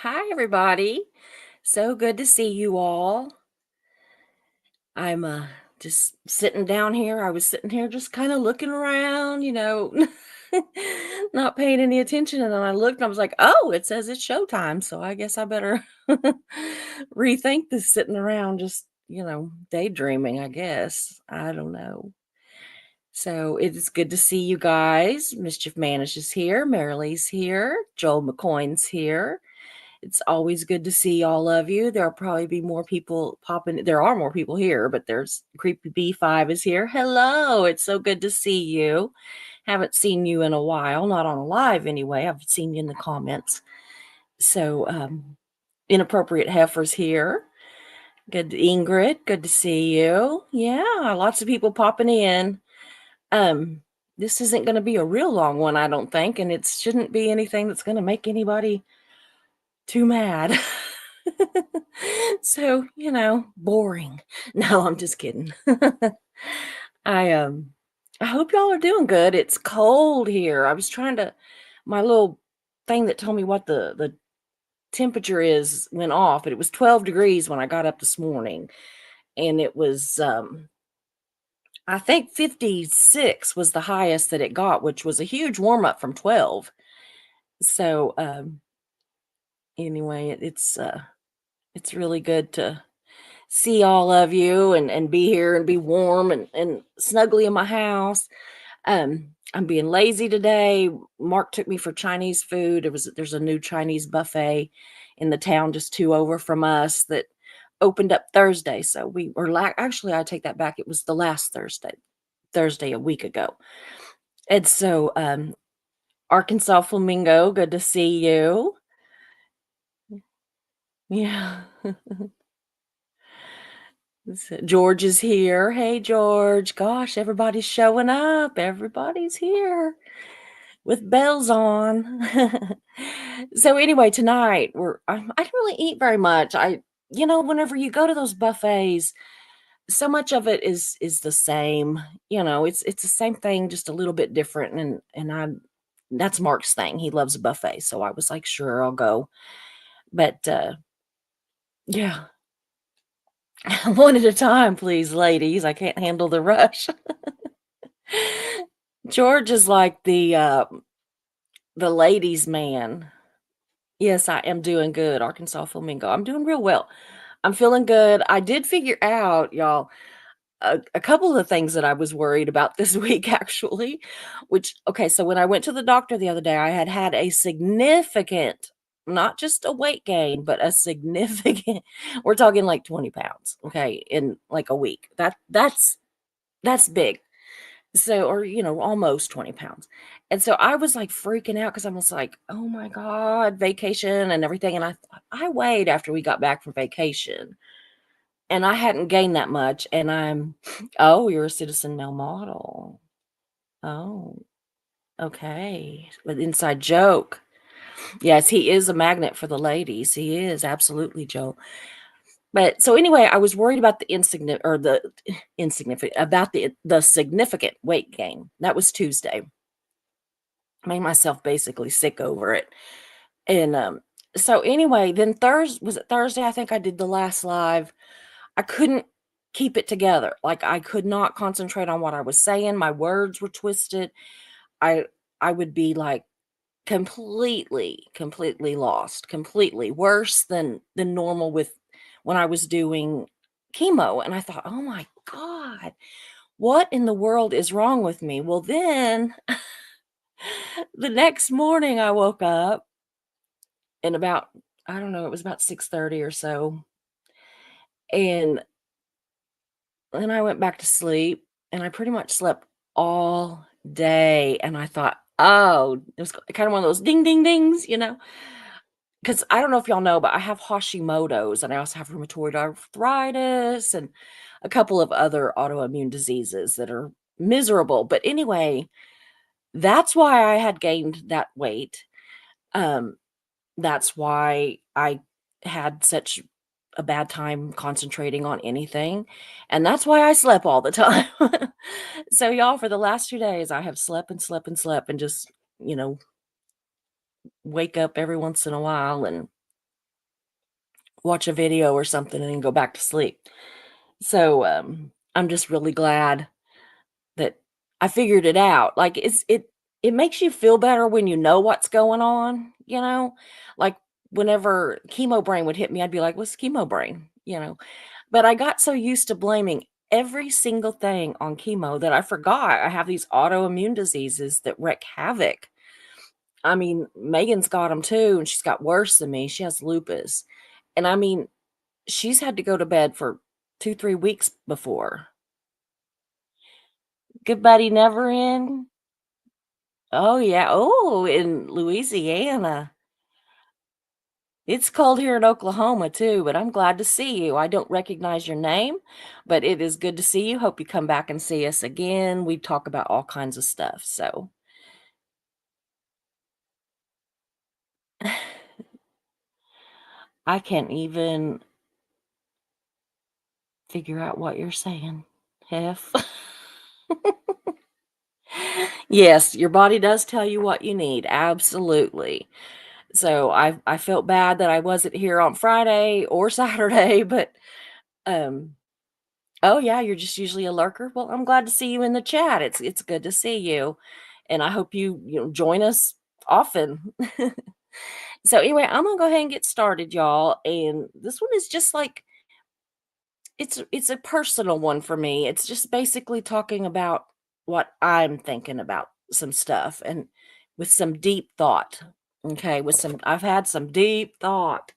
Hi, everybody. So good to see you all. I'm just sitting down here. I was sitting here just kind of looking around, not paying any attention. And then I looked and I was like, oh, it says it's showtime. So I guess I better rethink this sitting around just, daydreaming, I guess. I don't know. So it is good to see you guys. Mischief Manish is here. Marilee's here. Joel McCoy's here. It's always good to see all of you. There'll probably be more people popping. There are more people here, but there's Creepy B5 is here. Hello. It's so good to see you. Haven't seen you in a while, not on a live anyway. I've seen you in the comments. So, Inappropriate Heifer's here. Good, Ingrid. Good to see you. Yeah, lots of people popping in. Um, this isn't going to be a real long one, I don't think, and it shouldn't be anything that's going to make anybody too mad. So, boring. No, I'm just kidding. I I hope y'all are doing good. It's cold here. I was trying to my little thing that told me what the temperature is went off, but it was 12 degrees when I got up this morning. And it was I think 56 was the highest that it got, which was a huge warm up from 12. So anyway, it's really good to see all of you and be here and be warm and snuggly in my house. I'm being lazy today. Mark took me for Chinese food. There's a new Chinese buffet in the town just two over from us that opened up Thursday. So actually I take that back. It was the last Thursday a week ago. And so Arkansas Flamingo, good to see you. Yeah. George is here. Hey, George. Gosh, everybody's showing up. Everybody's here with bells on. So anyway, tonight I don't really eat very much. Whenever you go to those buffets, so much of it is the same. It's the same thing, just a little bit different. And that's Mark's thing. He loves a buffet, so I was like, sure, I'll go. But yeah. One at a time, please, ladies. I can't handle the rush. George is like the ladies' man. Yes, I am doing good, Arkansas Flamingo. I'm doing real well. I'm feeling good. I did figure out, y'all, a couple of the things that I was worried about this week, actually. Okay, so when I went to the doctor the other day, I had a significant, not just a weight gain, but a significant, we're talking like 20 pounds, okay, in like a week. That's big. So, or, almost 20 pounds. And so I was like freaking out because I was like, oh my God, vacation and everything. And I weighed after we got back from vacation and I hadn't gained that much. And oh, you're a citizen male model. Oh, okay. With inside joke. Yes, he is a magnet for the ladies. He is absolutely, Joe. But so anyway, I was worried about the significant weight gain. That was Tuesday. Made myself basically sick over it. And so anyway, then Thursday? I think I did the last live. I couldn't keep it together. Like I could not concentrate on what I was saying. My words were twisted. I I would be like completely lost, completely worse than normal with when I was doing chemo. And I thought, oh my God, what in the world is wrong with me? Well, then the next morning I woke up and about, I don't know, it was about 6:30 or so. And then I went back to sleep and I pretty much slept all day. And I thought, oh, it was kind of one of those ding, ding, dings. Because I don't know if y'all know, but I have Hashimoto's and I also have rheumatoid arthritis and a couple of other autoimmune diseases that are miserable. But anyway, that's why I had gained that weight. Um, that's why I had such a bad time concentrating on anything. And that's why I slept all the time. So, y'all, for the last 2 days, I have slept and slept and slept and just, wake up every once in a while and watch a video or something, and then go back to sleep. So, I'm just really glad that I figured it out. Like, it makes you feel better when you know what's going on, you know? Like, whenever chemo brain would hit me, I'd be like, "What's chemo brain?" You know? But I got so used to blaming every single thing on chemo that I forgot I have these autoimmune diseases that wreak havoc. I mean, Megan's got them too, and she's got worse than me. She has lupus. And I mean, she's had to go to bed for 2, 3 weeks before. Good Buddy Never In. Oh, yeah. Oh, in Louisiana. It's cold here in Oklahoma too, but I'm glad to see you. I don't recognize your name, but it is good to see you. Hope you come back and see us again. We talk about all kinds of stuff. So I can't even figure out what you're saying, Hef. Yes, your body does tell you what you need. Absolutely. So I felt bad that I wasn't here on Friday or Saturday, but um oh yeah, you're just usually a lurker. Well, I'm glad to see you in the chat. It's good to see you. And I hope you join us often. So anyway, I'm gonna go ahead and get started, y'all. And this one is just like it's a personal one for me. It's just basically talking about what I'm thinking about some stuff and with some deep thought. Okay, with some I've had some deep thought.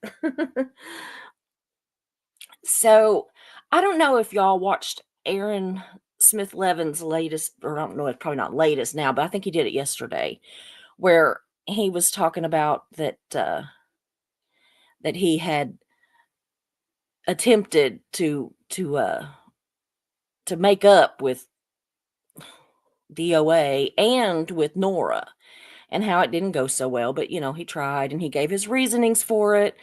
So, I don't know if y'all watched Aaron Smith Levin's latest, or I don't know, it's probably not latest now, but I think he did it yesterday, where he was talking about that he had attempted to make up with DOA and with Nora, and how it didn't go so well, but, he tried, and he gave his reasonings for it,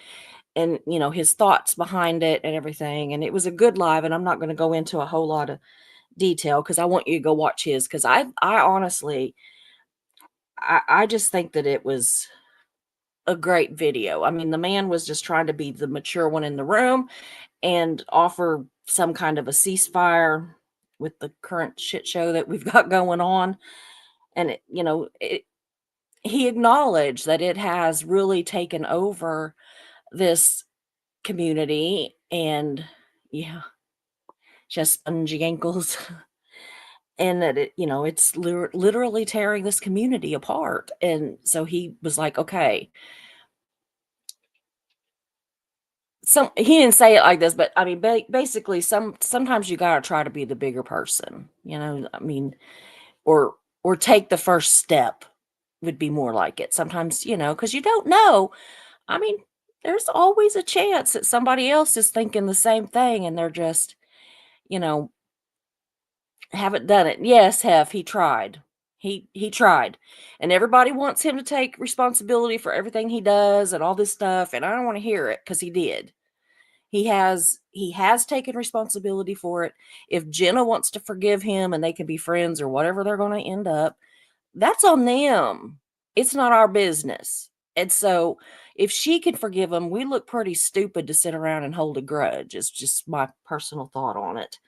and, his thoughts behind it and everything, and it was a good live, and I'm not gonna go into a whole lot of detail because I want you to go watch his, because I honestly I just think that it was a great video. I mean, the man was just trying to be the mature one in the room and offer some kind of a ceasefire with the current shit show that we've got going on. And he acknowledged that it has really taken over this community, and yeah, just spongy ankles. And that it's literally tearing this community apart. And so he was like, okay, he didn't say it like this, but I mean, basically, sometimes you got to try to be the bigger person, I mean, or take the first step would be more like it sometimes, because you don't know. I mean, there's always a chance that somebody else is thinking the same thing, and they're just, you know, haven't done it. Yes, he tried. He tried. And everybody wants him to take responsibility for everything he does and all this stuff, and I don't wanna hear it because he did. He has taken responsibility for it. If Jenna wants to forgive him and they can be friends or whatever they're gonna end up, that's on them. It's not our business. And so, if she can forgive him, we look pretty stupid to sit around and hold a grudge. It's just my personal thought on it.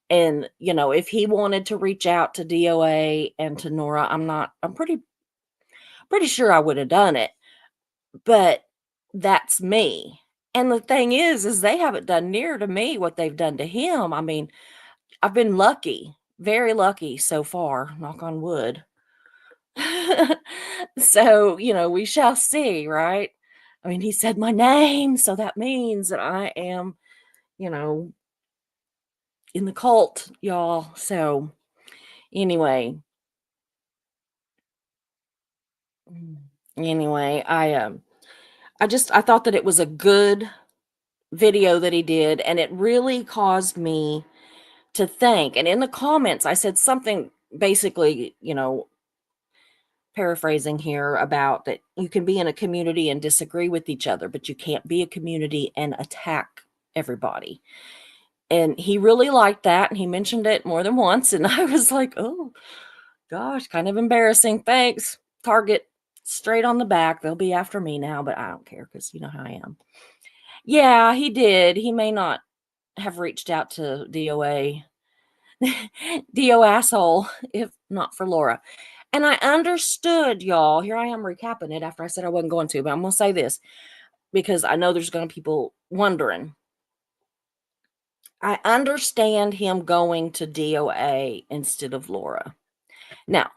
And, if he wanted to reach out to DOA and to Nora, I'm pretty sure I would have done it, but that's me. And the thing is they haven't done near to me what they've done to him. I mean, I've been lucky, very lucky so far, knock on wood. So, we shall see, right? I mean, he said my name, so that means that I am, you know, in the cult, y'all. So, anyway, Mm. Anyway, I thought that it was a good video that he did, and it really caused me to think. And in the comments, I said something basically, paraphrasing here about that you can be in a community and disagree with each other, but you can't be a community and attack everybody. And he really liked that, and he mentioned it more than once, and I was like, "Oh, gosh, kind of embarrassing. Thanks. Target straight on the back. They'll be after me now, but I don't care because you know how I am." Yeah, he did. He may not have reached out to DOA. DO asshole, if not for Laura. And I understood, y'all. Here I am recapping it after I said I wasn't going to, but I'm gonna say this because I know there's gonna be people wondering. I understand him going to DOA instead of Laura. Now,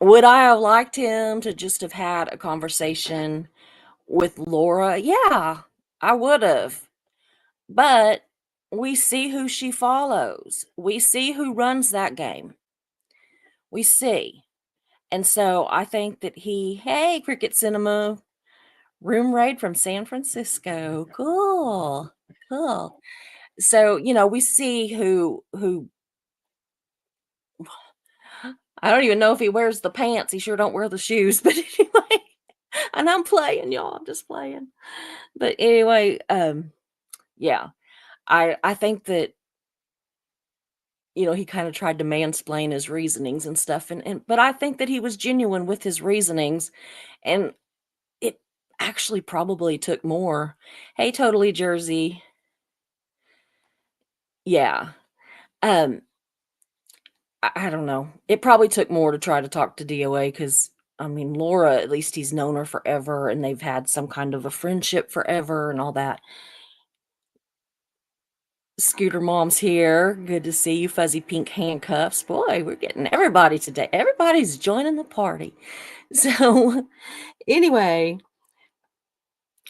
would I have liked him to just have had a conversation with Laura? Yeah, I would have. But we see who she follows. We see who runs that game. We see. And so I think that hey, Cricket Cinema, room raid from San Francisco. Cool. Cool. So, we see who I don't even know if he wears the pants. He sure don't wear the shoes. But anyway, and I'm playing, y'all. I'm just playing. But anyway, yeah. I think that, he kind of tried to mansplain his reasonings and stuff. And but I think that he was genuine with his reasonings. And it actually probably took more. Hey, totally Jersey. Yeah. Um, I don't know. It probably took more to try to talk to DOA because I mean, Laura, at least he's known her forever and they've had some kind of a friendship forever and all that. Scooter Mom's here. Good to see you, fuzzy pink handcuffs. Boy, we're getting everybody today. Everybody's joining the party. So, anyway,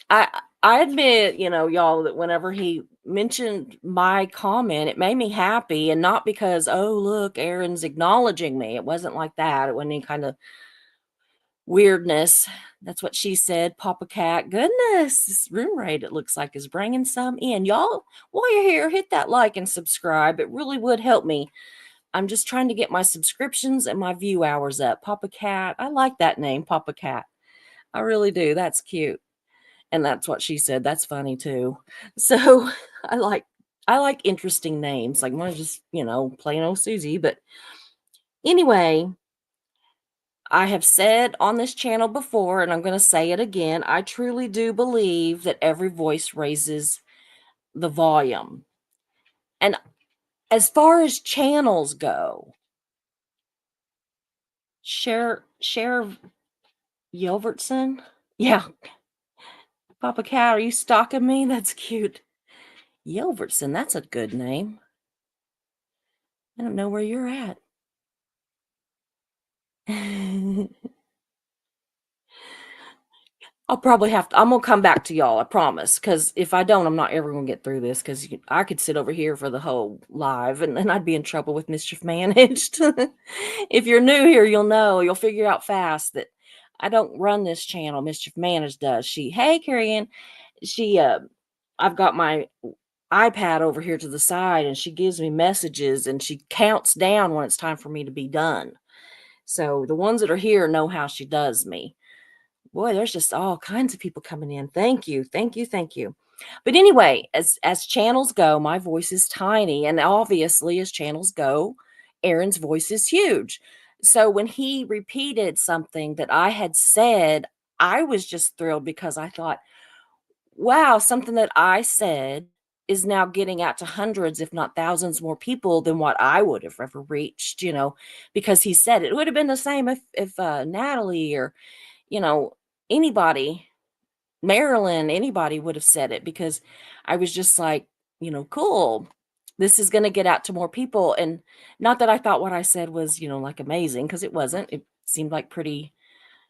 I admit, y'all, that whenever he mentioned my comment, it made me happy, and not because, oh, look, Aaron's acknowledging me. It wasn't like that. It wasn't any kind of weirdness. That's what she said. Papa Cat, goodness, this room rate, it looks like, is bringing some in. Y'all, while you're here, hit that like and subscribe. It really would help me. I'm just trying to get my subscriptions and my view hours up. Papa Cat, I like that name, Papa Cat. I really do. That's cute. And that's what she said. That's funny too. So I like I like interesting names. Like mine's just, plain old Susie. But anyway, I have said on this channel before, and I'm going to say it again. I truly do believe that every voice raises the volume. And as far as channels go, Share Yelvertson. Yeah, Papa Cat, are you stalking me? That's cute. Yelvertson, that's a good name. I don't know where you're at. I'll probably I'm gonna come back to y'all, I promise. Because if I don't, I'm not ever gonna get through this. Because I could sit over here for the whole live, and then I'd be in trouble with Mischief Managed. If you're new here, you'll figure out fast that I don't run this channel. Mischief Managed does. Hey, Carrie, she, I've got my iPad over here to the side, and she gives me messages, and she counts down when it's time for me to be done. So the ones that are here know how she does me. Boy, there's just all kinds of people coming in. Thank you. Thank you. Thank you. But anyway, as channels go, my voice is tiny, and obviously as channels go, Aaron's voice is huge. So when he repeated something that I had said, I was just thrilled because I thought, wow, something that I said is now getting out to hundreds, if not thousands more people than what I would have ever reached, because he said it. It would have been the same if Natalie or, you know, anybody, Marilyn, anybody would have said it, because I was just like, cool. This is going to get out to more people. And not that I thought what I said was, like amazing, because it wasn't. It seemed like pretty,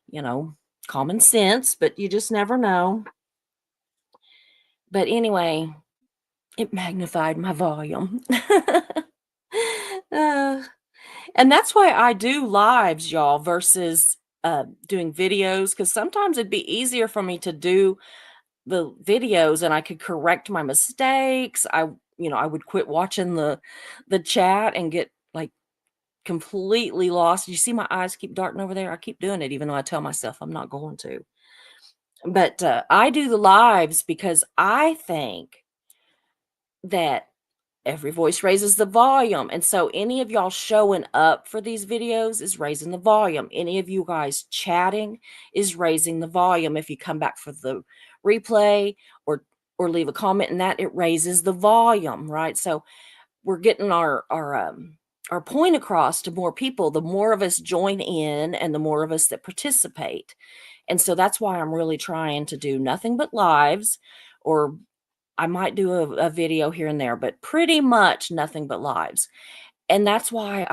you know, common sense, but you just never know. But anyway, it magnified my volume. Uh, and that's why I do lives, y'all, versus doing videos, because sometimes it'd be easier for me to do the videos and I could correct my mistakes. I would quit watching the chat and get like completely lost. You see my eyes keep darting over there? I keep doing it even though I tell myself I'm not going to. But I do the lives because I think that every voice raises the volume. And so any of y'all showing up for these videos is raising the volume. Any of you guys chatting is raising the volume. If you come back for the replay or leave a comment in that, it raises the volume, right? So we're getting our point across to more people. The more of us join in and the more of us that participate. And so that's why I'm really trying to do nothing but lives, or I might do a video here and there, but pretty much nothing but lives. And that's why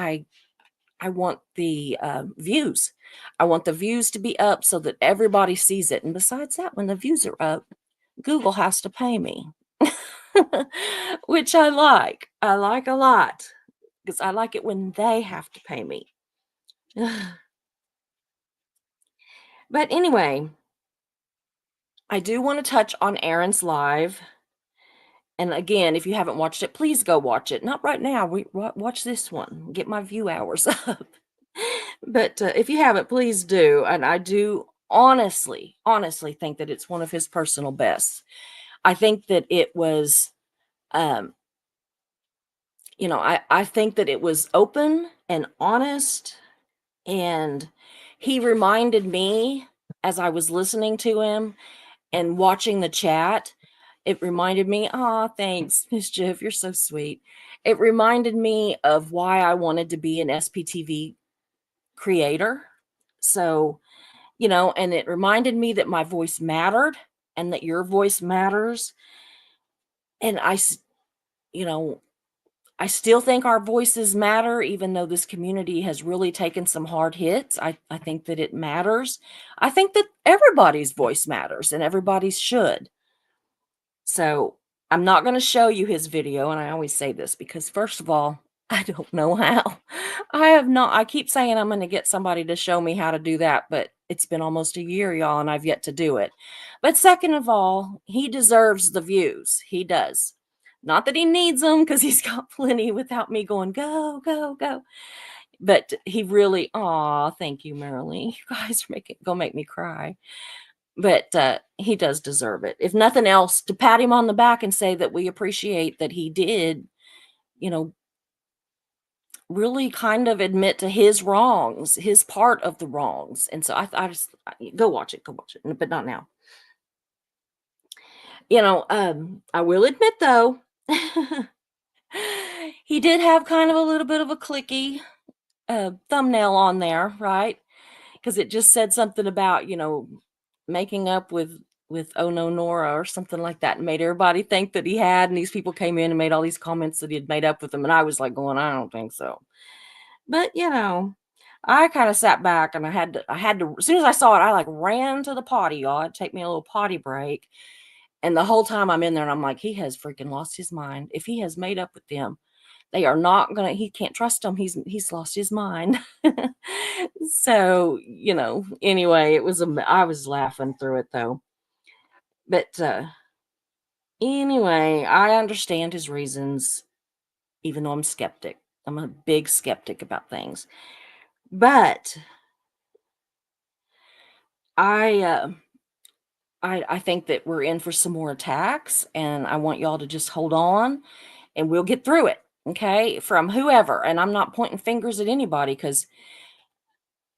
I want the views. I want the views to be up so that everybody sees it. And besides that, when the views are up, Google has to pay me, which I like. I like a lot because I like it when they have to pay me. But anyway, I do want to touch on Aaron's live. And again, if you haven't watched it, please go watch it. Not right now. Watch this one. Get my view hours up. But if you haven't, please do. And I do honestly think that it's one of his personal bests. I think that it was, um, I think that it was open and honest. And he reminded me as I was listening to him and watching the chat, it reminded me, "Aw, thanks, Mischief, you're so sweet." It reminded me of why I wanted to be an SPTV creator. So, and it reminded me that my voice mattered and that your voice matters. And you know, I still think our voices matter, even though this community has really taken some hard hits. I think that it matters. I think that everybody's voice matters and everybody's should. So I'm not going to show you his video. And I always say this because, first of all, I don't know how. I have not, I keep saying I'm going to get somebody to show me how to do that, but it's been almost a year, y'all, and I've yet to do it. But second of all, he deserves the views. He does. Not that he needs them because he's got plenty without me going, go, go, go. But he really, aw, thank you, Marilyn. You guys are gonna make me cry. But he does deserve it. If nothing else, to pat him on the back and say that we appreciate that he did, you know, really kind of admit to his wrongs, his part of the wrongs. And so I just go watch it, but not now. I will admit though, he did have kind of a little bit of a clicky thumbnail on there, right? Because it just said something about, making up with Oh No Nora or something like that, and made everybody think that he had, and these people came in and made all these comments that he had made up with them, and I was like going, I don't think so. But I kind of sat back and I had to, as soon as I saw it, I like ran to the potty, y'all. It'd take me a little potty break. And the whole time I'm in there and I'm like, he has freaking lost his mind. If he has made up with them, they are not gonna, he can't trust them. He's lost his mind. So, anyway, I was laughing through it though. But anyway, I understand his reasons, even though I'm skeptic. I'm a big skeptic about things. But I I think that we're in for some more attacks, and I want y'all to just hold on and we'll get through it. Okay, from whoever. And I'm not pointing fingers at anybody because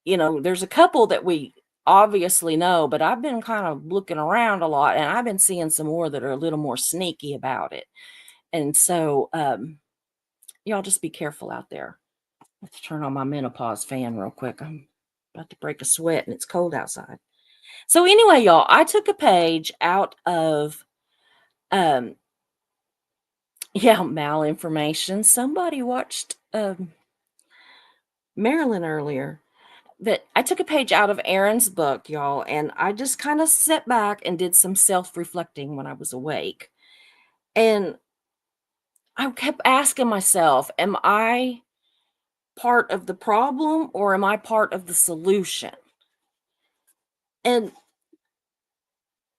there's a couple that we obviously know, but I've been kind of looking around a lot and I've been seeing some more that are a little more sneaky about it. And so y'all just be careful out there. Let's turn on my menopause fan real quick. I'm about to break a sweat and it's cold outside. So anyway, y'all, I took a page out of um malinformation. Somebody watched Marilyn earlier. But I took a page out of Aaron's book, y'all, and I just kind of sat back and did some self-reflecting when I was awake. And I kept asking myself, am I part of the problem or am I part of the solution? And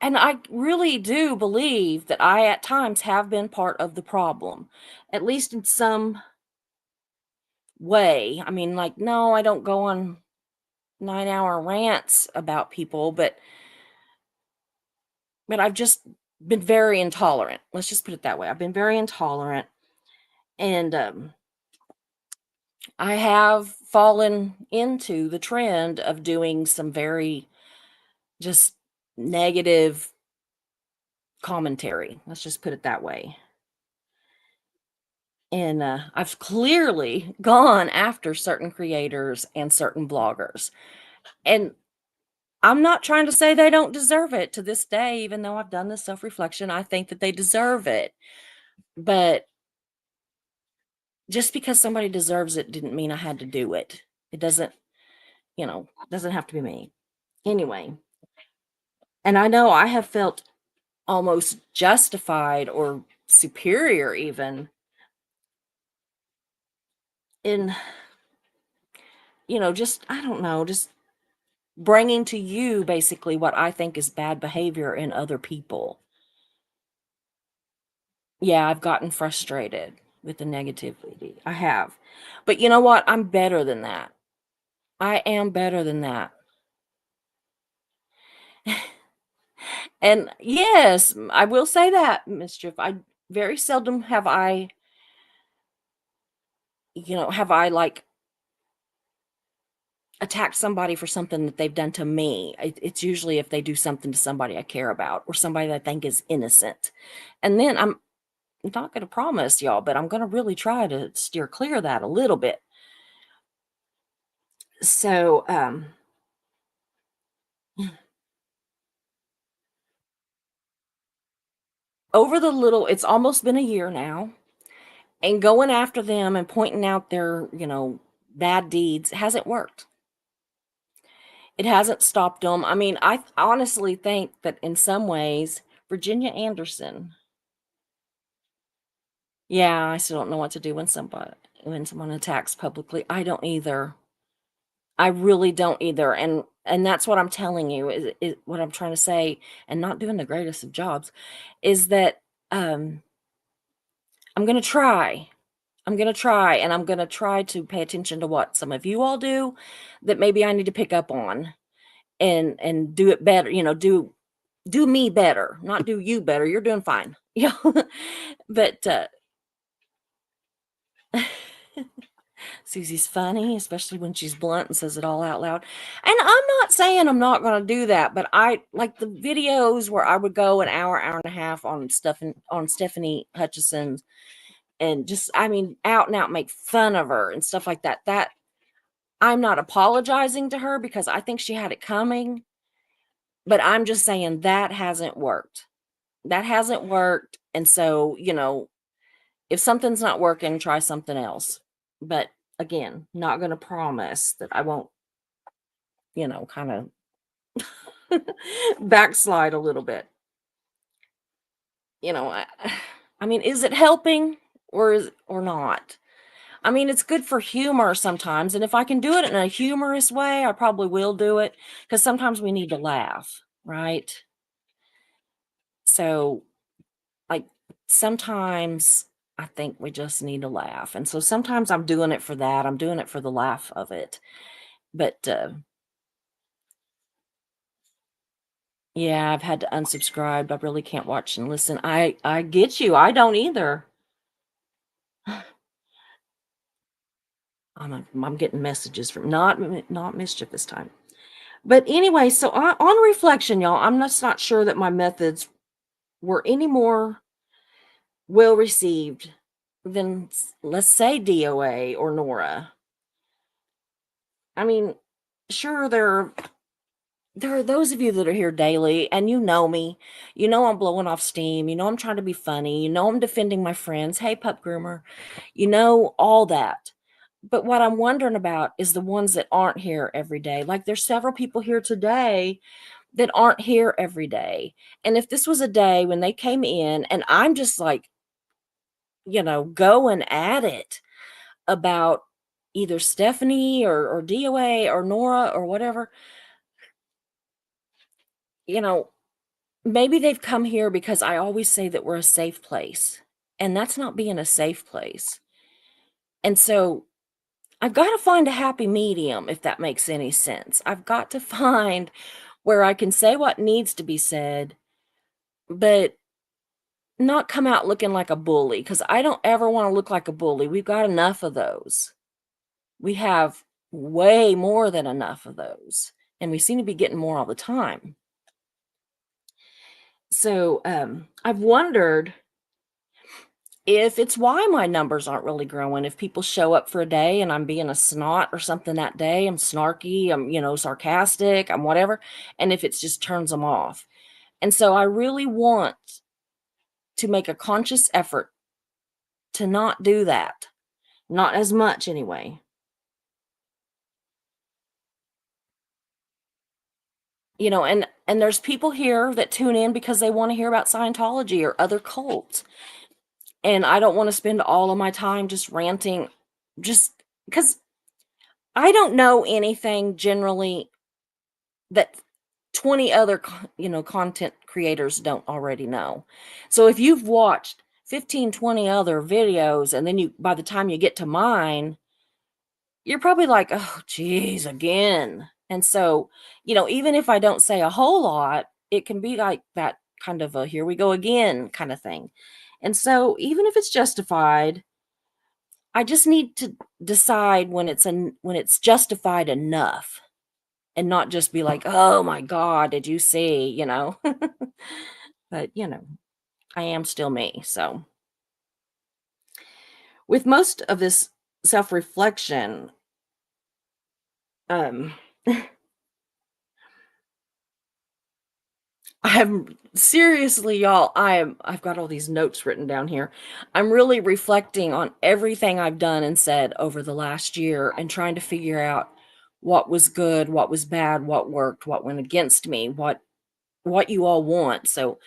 I really do believe that I at times have been part of the problem, at least in some way. I mean, like, no, I don't go on 9-hour rants about people, but I've just been very intolerant. Let's just put it that way. I've been very intolerant. And I have fallen into the trend of doing some very just negative commentary. Let's just put it that way. And I've clearly gone after certain creators and certain bloggers. And I'm not trying to say they don't deserve it to this day, even though I've done this self reflection. I think that they deserve it. But just because somebody deserves it didn't mean I had to do it. It doesn't, doesn't have to be me. Anyway, and I know I have felt almost justified or superior even in, just, I don't know, just bringing to you basically what I think is bad behavior in other people. Yeah, I've gotten frustrated with the negativity. I have. But you know what? I'm better than that. I am better than that. And yes, I will say that, Mischief. I very seldom have I like attacked somebody for something that they've done to me. It's usually if they do something to somebody I care about or somebody that I think is innocent. And then I'm not going to promise y'all, but I'm going to really try to steer clear of that a little bit. So, it's almost been a year now, and going after them and pointing out their, bad deeds hasn't worked. It hasn't stopped them. I mean, I honestly think that in some ways, Virginia Anderson, yeah, I still don't know what to do when someone attacks publicly. I don't either. I really don't either. And that's what I'm telling you is what I'm trying to say, and not doing the greatest of jobs, is that um I'm gonna try. I'm gonna try, and I'm gonna try to pay attention to what some of you all do that maybe I need to pick up on and do it better, do me better, not do you better. You're doing fine. Yeah. But Susie's funny, especially when she's blunt and says it all out loud. And I'm not saying I'm not gonna do that, but I like the videos where I would go an hour, hour and a half on stuff on Stephanie Hutchinson and just, I mean, out and out make fun of her and stuff like that. That I'm not apologizing to her because I think she had it coming, but I'm just saying that hasn't worked. That hasn't worked. And so, if something's not working, try something else. But again, not going to promise that I won't, kind of backslide a little bit. You know, I, I mean, is it helping or not? I mean, it's good for humor sometimes, and if I can do it in a humorous way, I probably will do it because sometimes we need to laugh, right? So, like, sometimes I think we just need to laugh, and so sometimes I'm doing it for that. I'm doing it for the laugh of it. But yeah, I've had to unsubscribe. I really can't watch and listen. I get you. I don't either. I'm getting messages from not mischief this time. But anyway, so on reflection, y'all, I'm just not sure that my methods were any more well received than, let's say, DOA or Nora. I mean, sure, there are those of you that are here daily and you know me. You know I'm blowing off steam. You know I'm trying to be funny. You know I'm defending my friends. Hey, pup groomer. You know all that. But what I'm wondering about is the ones that aren't here every day. Like there's several people here today that aren't here every day. And if this was a day when they came in and I'm just like, going at it about either Stephanie or DOA or Nora or whatever, you know, maybe they've come here because I always say that we're a safe place. And that's not being a safe place. And so I've got to find a happy medium, if that makes any sense. I've got to find where I can say what needs to be said, but not come out looking like a bully, because I don't ever wanna look like a bully. We've got enough of those. We have way more than enough of those, and we seem to be getting more all the time. So, I've wondered if it's why my numbers aren't really growing. If people show up for a day and I'm being a snot or something that day, I'm snarky, I'm, sarcastic, I'm whatever, and if it just turns them off. And so I really want to make a conscious effort to not do that. Not as much anyway. And there's people here that tune in because they want to hear about Scientology or other cults. And I don't want to spend all of my time just ranting just because I don't know anything generally that 20 other content creators don't already know. So if you've watched 15, 20 other videos and then you by the time you get to mine, you're probably like, "Oh, geez, again." And so, even if I don't say a whole lot, it can be like that kind of a here we go again kind of thing. And so, even if it's justified, I just need to decide when it's justified enough and not just be like, "Oh my god, did you see?" But, I am still me. So, with most of this self-reflection, um I'm seriously, y'all, I've got all these notes written down here. I'm really reflecting on everything I've done and said over the last year and trying to figure out what was good, what was bad, what worked, what went against me, what you all want. So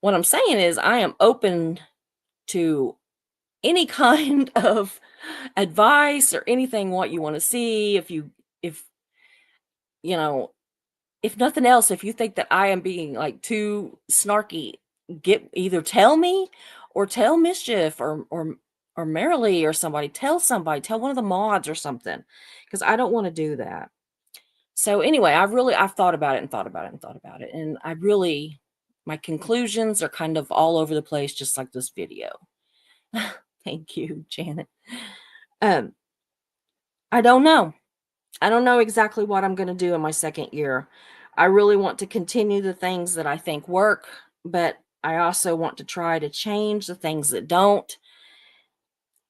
what I'm saying is I am open to any kind of advice or anything what you want to see. If you know If nothing else, if you think that I am being, like, too snarky, either tell me or tell Mischief or Marilee or somebody, tell one of the mods or something, because I don't wanna do that. So, anyway, I've thought about it and thought about it and thought about it, and my conclusions are kind of all over the place just like this video. Thank you, Janet. Um, I don't know. I don't know exactly what I'm gonna do in my 2nd year. I really want to continue the things that I think work, but I also want to try to change the things that don't,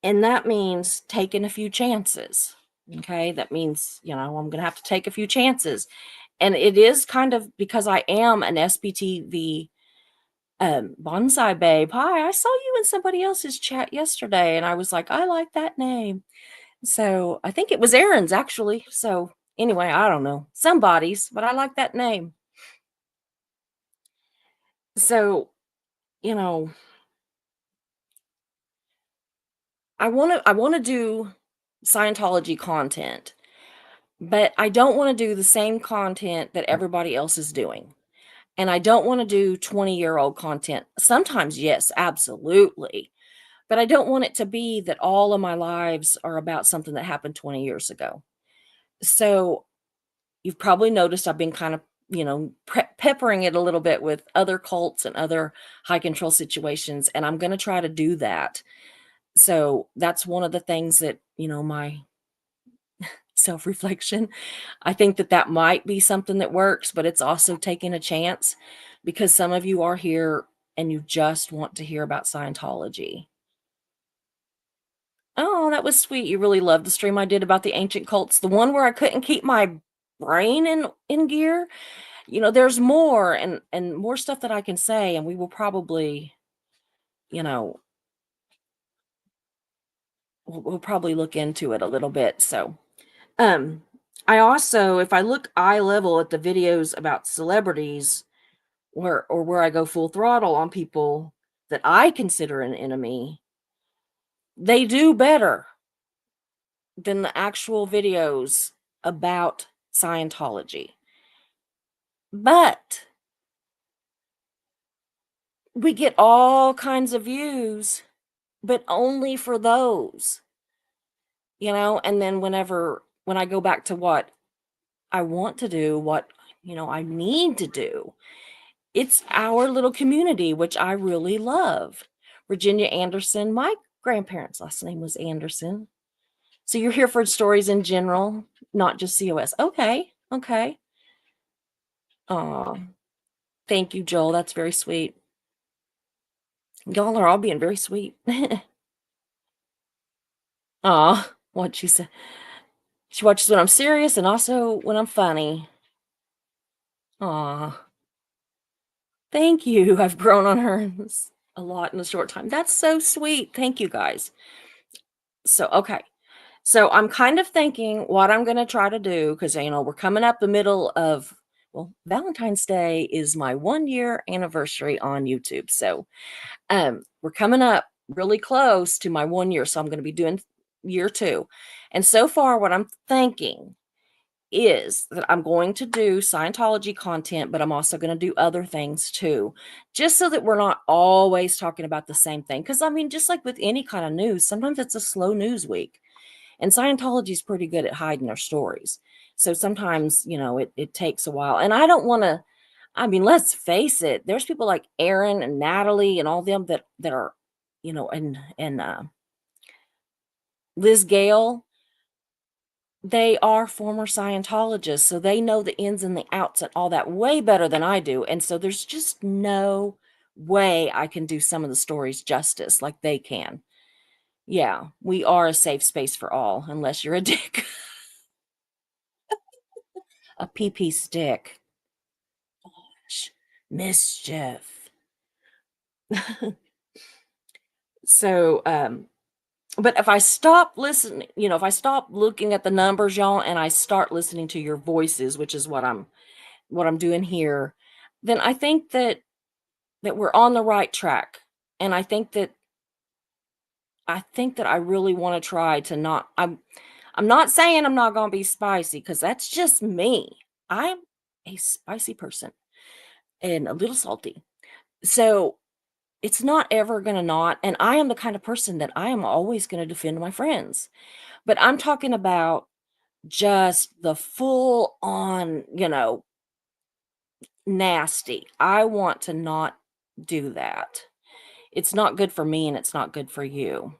and that means taking a few chances, okay? That means, I'm gonna have to take a few chances, and it is kind of because I am an SBTV, bonsai babe. "Hi, I saw you in somebody else's chat yesterday," and I was like, "I like that name." So, I think it was Aaron's actually. So, anyway, I don't know. Somebody's, but I like that name. So, you know, I wanna do Scientology content, but I don't wanna do the same content that everybody else is doing. And I don't wanna do 20-year-old content. Sometimes, yes, absolutely. But I don't want it to be that all of my lives are about something that happened 20 years ago. So you've probably noticed I've been kind of, peppering it a little bit with other cults and other high control situations, and I'm gonna try to do that. So that's one of the things that, my self-reflection, I think that that might be something that works, but it's also taking a chance because some of you are here and you just want to hear about Scientology. Oh, that was sweet. You really loved the stream I did about the ancient cults, the one where I couldn't keep my brain in gear. There's more and more stuff that I can say, and we will probably, you know, we'll probably look into it a little bit. So, um, I also, if I look eye level at the videos about celebrities, where I go full throttle on people that I consider an enemy, they do better than the actual videos about Scientology. But we get all kinds of views, but only for those. And then when I go back to what I want to do, what I need to do, It's our little community, which I really love. Virginia Anderson, my grandparents' last name was Anderson. So you're here for stories in general, not just COS. Okay, okay. Aw, thank you, Joel. That's very sweet. Y'all are all being very sweet. Aw, what she said. She watches when I'm serious and also when I'm funny. Aw, thank you. I've grown on her a lot in a short time. That's so sweet. Thank you, guys. So, okay. So I'm kind of thinking what I'm gonna try to do because we're coming up the middle of well, Valentine's Day is my 1-year anniversary on YouTube. So we're coming up really close to my 1 year. So I'm gonna be doing year two. And so far, what I'm thinking is that I'm going to do Scientology content, but I'm also going to do other things too, just so that we're not always talking about the same thing. Because I mean, just like with any kind of news, sometimes it's a slow news week, and Scientology is pretty good at hiding their stories. So sometimes, it takes a while, and I don't want to. I mean, let's face it. There's people like Aaron and Natalie and all them that are, and Liz Gale, they are former Scientologists, so they know the ins and the outs and all that way better than I do, and so there's just no way I can do some of the stories justice like they can. Yeah, we are a safe space for all, unless you're a dick. A pee-pee stick. Mischief. So, but if I stop listening, if I stop looking at the numbers, y'all, and I start listening to your voices, which is what I'm doing here, then I think that we're on the right track. And I think that I really want to try to not I'm not saying I'm not going to be spicy because that's just me. I'm a spicy person and a little salty. So, it's not ever going to not, and I am the kind of person that I am always going to defend my friends. But I'm talking about just the full on, nasty. I want to not do that. It's not good for me and it's not good for you.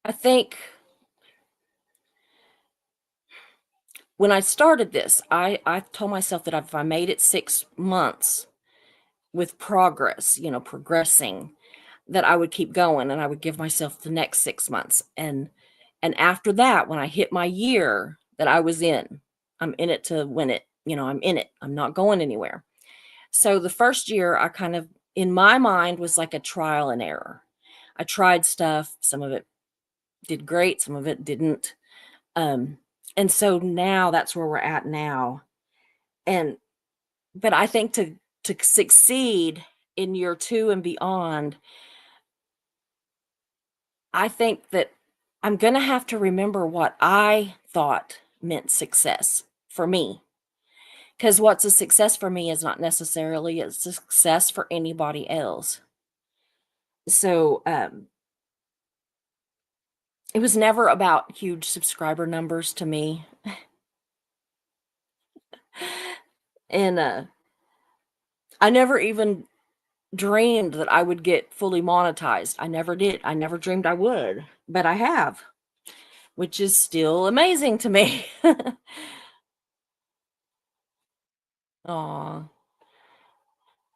I think when I started this, I told myself that if I made it 6 months with progress, progressing, that I would keep going and I would give myself the next 6 months. And after that, when I hit my year that I was in, I'm in it to win it. I'm in it. I'm not going anywhere. So the first year, I kind of, in my mind, was like a trial and error. I tried stuff. Some of it did great, some of it didn't. Um, and so now that's where we're at now. And but I think to succeed in year two and beyond, I think that I'm gonna have to remember what I thought meant success for me. Because what's a success for me is not necessarily a success for anybody else. So it was never about huge subscriber numbers to me. And I never even dreamed that I would get fully monetized. I never did. I never dreamed I would, but I have, which is still amazing to me. Aw.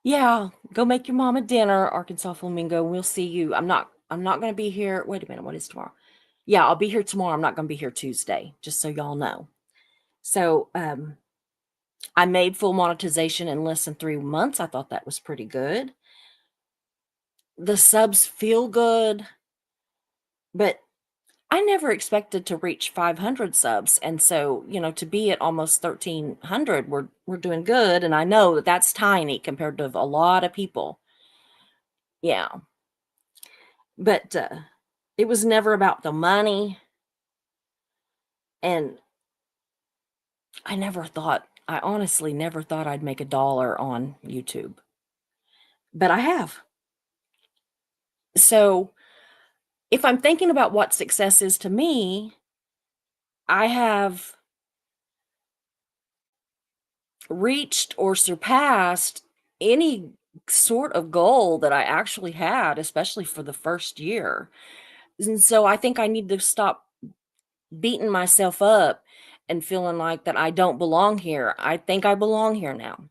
Yeah, go make your mama dinner, Arkansas Flamingo. We'll see you. I'm not gonna be here. Wait a minute, what is tomorrow? Yeah, I'll be here tomorrow. I'm not gonna be here Tuesday, just so y'all know. So I made full monetization in less than 3 months. I thought that was pretty good. The subs feel good, but I never expected to reach 500 subs, and so, to be at almost 1,300, we're doing good, and I know that that's tiny compared to a lot of people. Yeah, but, it was never about the money, and I honestly never thought I'd make a dollar on YouTube, but I have. So, if I'm thinking about what success is to me, I have reached or surpassed any sort of goal that I actually had, especially for the first year. And so I think I need to stop beating myself up and feeling like that I don't belong here. I think I belong here now.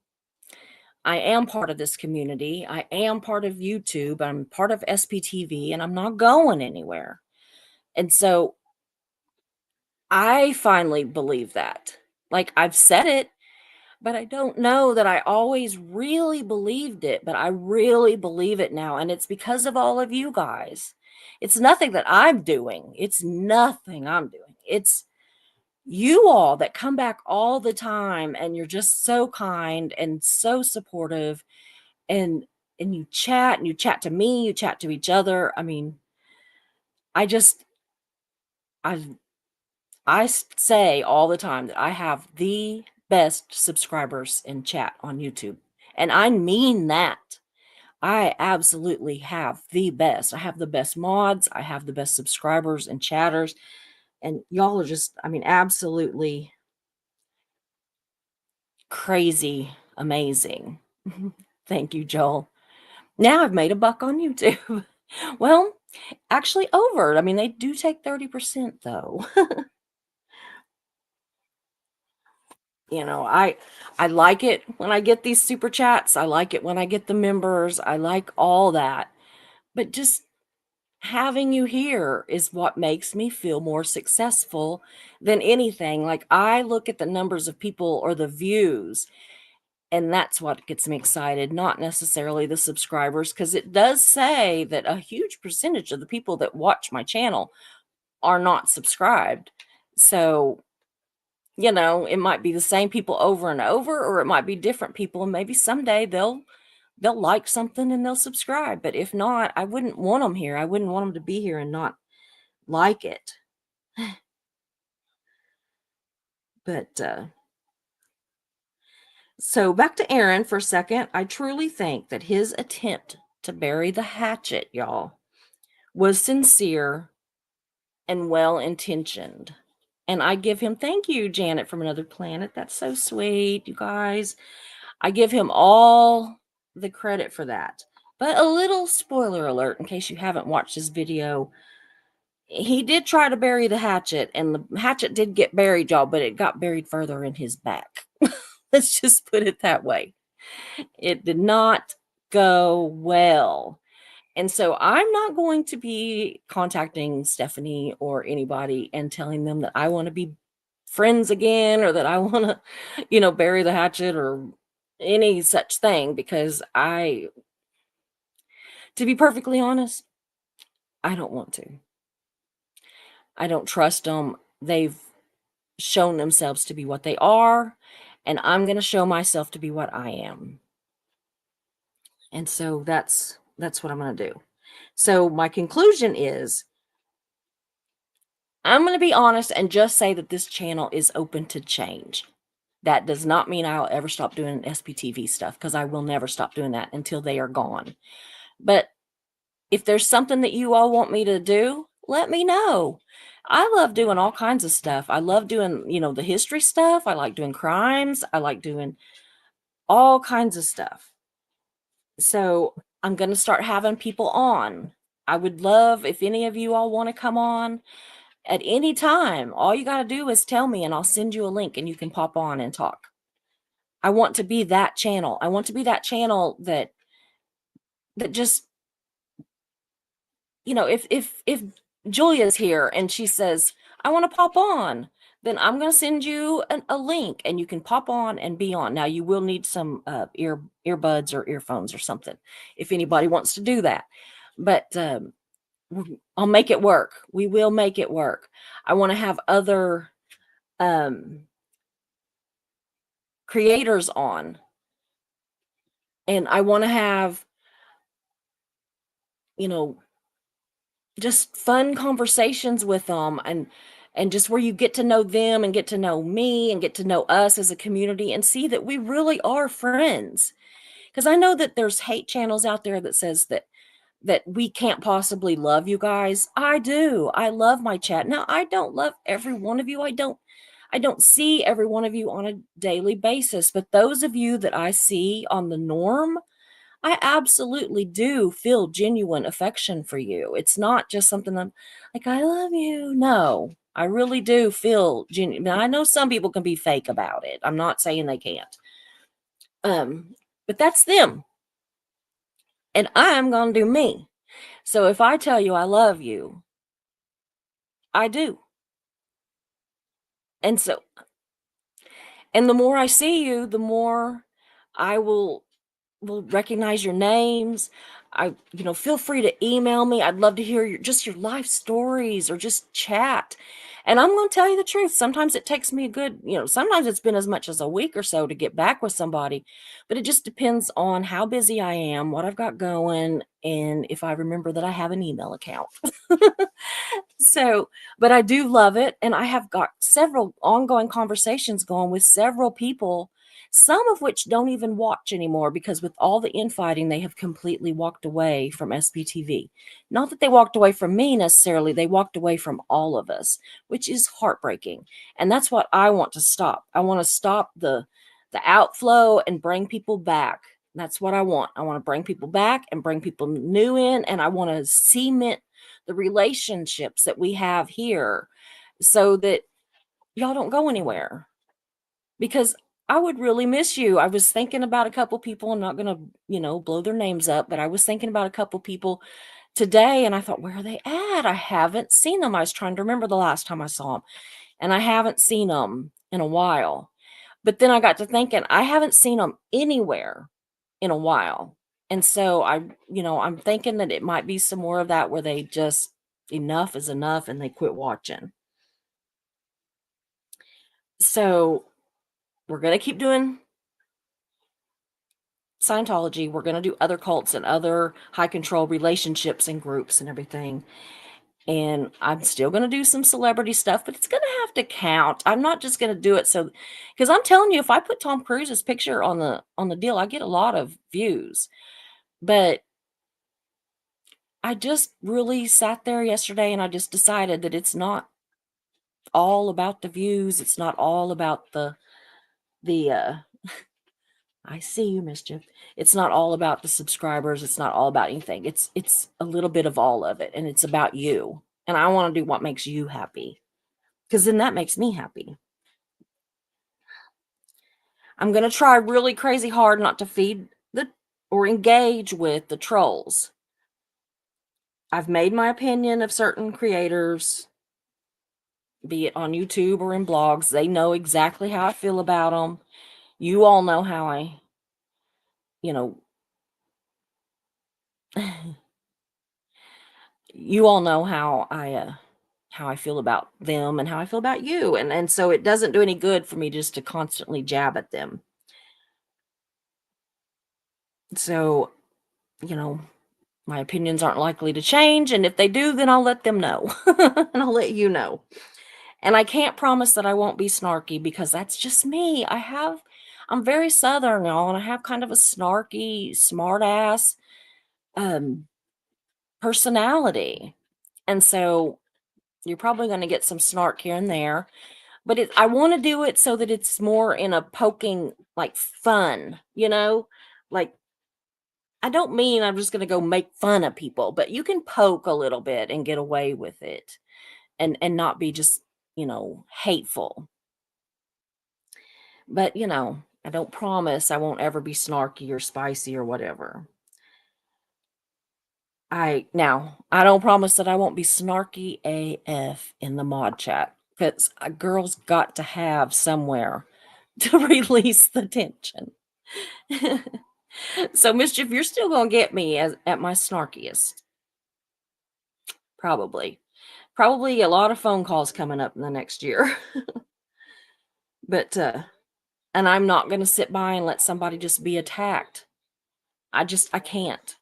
I am part of this community. I am part of YouTube. I'm part of SPTV and I'm not going anywhere. And so I finally believe that. Like I've said it, but I don't know that I always really believed it, but I really believe it now. And it's because of all of you guys. It's nothing that I'm doing. It's nothing I'm doing. It's you all that come back all the time and you're just so kind and so supportive and and you chat to me, you chat to each other. I mean, I just I say all the time that I have the best subscribers in chat on YouTube. And I mean that. I absolutely have the best. I have the best mods, I have the best subscribers and chatters, and y'all are just, I mean, absolutely crazy amazing. Thank you, Joel. Now I've made a buck on YouTube. Well, actually over. I mean, they do take 30% though. You know, I like it when I get these super chats. I like it when I get the members. I like all that. But just having you here is what makes me feel more successful than anything. Like I look at the numbers of people or the views, and that's what gets me excited, not necessarily the subscribers, because it does say that a huge percentage of the people that watch my channel are not subscribed. So, you know, it might be the same people over and over, or it might be different people, and maybe someday they'll like something and they'll subscribe. But if not, I wouldn't want them here. I wouldn't want them to be here and not like it. But so back to Aaron for a second. I truly think that his attempt to bury the hatchet, y'all, was sincere and well intentioned. And I give him, thank you, Janet from Another Planet. That's so sweet, you guys. I give him all the credit for that. But a little spoiler alert in case you haven't watched his video. He did try to bury the hatchet, and the hatchet did get buried, y'all, but it got buried further in his back. Let's just put it that way. It did not go well. And so I'm not going to be contacting Stephanie or anybody and telling them that I want to be friends again or that I want to, bury the hatchet or any such thing because to be perfectly honest, I don't want to. I don't trust them. They've shown themselves to be what they are, and I'm going to show myself to be what I am. And so that's what I'm going to do. So my conclusion is I'm going to be honest and just say that this channel is open to change. That does not mean I'll ever stop doing SPTV stuff because I will never stop doing that until they are gone. But if there's something that you all want me to do, let me know. I love doing all kinds of stuff. I love doing, the history stuff. I like doing crimes. I like doing all kinds of stuff. So I'm going to start having people on. I would love if any of you all want to come on at any time. All you got to do is tell me and I'll send you a link and you can pop on and talk. I want to be that channel. I want to be that channel that just, if Julia's here and she says, I want to pop on, then I'm going to send you a link and you can pop on and be on. Now you will need some earbuds or earphones or something if anybody wants to do that. But I'll make it work. We will make it work. I want to have other creators on. And I want to have, just fun conversations with them and just where you get to know them and get to know me and get to know us as a community and see that we really are friends. Because I know that there's hate channels out there that says that that we can't possibly love you guys. I do. I love my chat. Now, I don't love every one of you. I don't see every one of you on a daily basis, but those of you that I see on the norm, I absolutely do feel genuine affection for you. It's not just something I'm like, I love you. No, I really do feel genuine. Now, I know some people can be fake about it. I'm not saying they can't. But that's them. And I'm going to do me. So if I tell you I love you, I do. And so, and the more I see you, the more I will recognize your names. Feel free to email me. I'd love to hear your life stories or just chat. And I'm going to tell you the truth. Sometimes it takes me sometimes it's been as much as a week or so to get back with somebody, but it just depends on how busy I am, what I've got going, and if I remember that I have an email account. So, but I do love it. And I have got several ongoing conversations going with several people, some of which don't even watch anymore because with all the infighting, they have completely walked away from SBTV. Not that they walked away from me necessarily, they walked away from all of us, which is heartbreaking. And that's what I want to stop. I want to stop the outflow and bring people back. That's what I want. I want to bring people back and bring people new in, and I want to cement the relationships that we have here so that y'all don't go anywhere, because I would really miss you. I was thinking about a couple people. I'm not going to, blow their names up, but I was thinking about a couple people today and I thought, where are they at? I haven't seen them. I was trying to remember the last time I saw them and I haven't seen them in a while. But then I got to thinking, I haven't seen them anywhere in a while. And so I'm thinking that it might be some more of that where they just enough is enough and they quit watching. So we're going to keep doing Scientology. We're going to do other cults and other high control relationships and groups and everything. And I'm still going to do some celebrity stuff, but it's going to have to count. I'm not just going to do it because I'm telling you, if I put Tom Cruise's picture on the deal, I get a lot of views. But I just really sat there yesterday and I just decided that it's not all about the views. It's not all about the I see you, Mischief. It's not all about the subscribers. It's not all about anything. It's a little bit of all of it, and it's about you. And I want to do what makes you happy, because then that makes me happy. I'm going to try really crazy hard not to feed or engage with the trolls. I've made my opinion of certain creators, be it on YouTube or in blogs. They know exactly how I feel about them. You all know how I, you know, you all know how I feel about them and how I feel about you. And so it doesn't do any good for me just to constantly jab at them. So, you know, my opinions aren't likely to change, and if they do, then I'll let them know. And I'll let you know. And I can't promise that I won't be snarky because that's just me. I'm very Southern, y'all, and I have kind of a snarky, smart ass personality. And so you're probably going to get some snark here and there, but I want to do it so that it's more in a poking, like fun, like I don't mean I'm just going to go make fun of people, but you can poke a little bit and get away with it and not be just, hateful. But, I don't promise I won't ever be snarky or spicy or whatever. I don't promise that I won't be snarky AF in the mod chat, because a girl's got to have somewhere to release the tension. So, Mischief, you're still going to get me at my snarkiest. Probably. Probably a lot of phone calls coming up in the next year. But, and I'm not going to sit by and let somebody just be attacked. I can't.